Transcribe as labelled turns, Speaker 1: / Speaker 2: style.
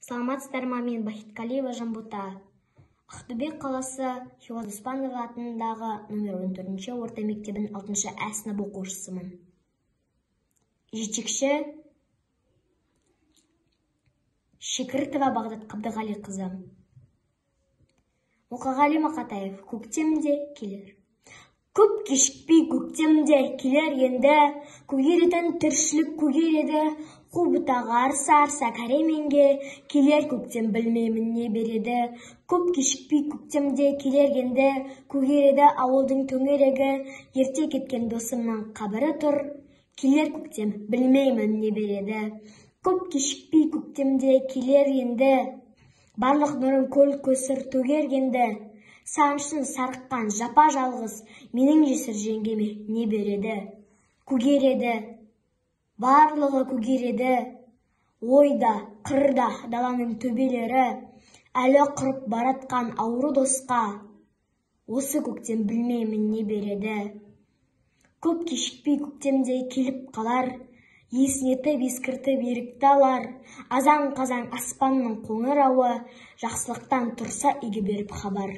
Speaker 1: Саламатсыздар ма, мен Бахиткалиева Жанбота. Ақтөбе қаласы Хиуаз Доспанова атындағы номер 14-ші орта мектебінің 6-шы А сынып оқушысымын. Жетекші Шекіртова Бағдат Қабдығалиқызы. Мұқағали Мақатаев. Көктемде келер. Көп кешікпей көктемде келер енді, көгеретін тіршілік көгереді, қу бұтағы арса кәременге, келер көктем білмеймін не береді. Көп кешікпей көктемде келер енді, көгереді ауылдың төңерегі, ерте кеткен досымның қабірі тұр, келер көктем білмеймін не береді. Көп кешікпей көктемде келер енді, барлық нұрын көл көсір төгергенді, сағынышын сарыққан жапа жалғыз, менің жесір жеңгеме не береді. Көгереді, барлығы көгереді, ойда, қырда даланың төбелері, әлі құрып баратқан ауру досқа, осы көктем білмеймін не береді. Көп кешікпей көктемде келіп қалар, есінетіп ескіртіп ерікті алар, азан-қазан аспанның қоңыр ауы, жақсылықтан тұрса игі беріп хабар.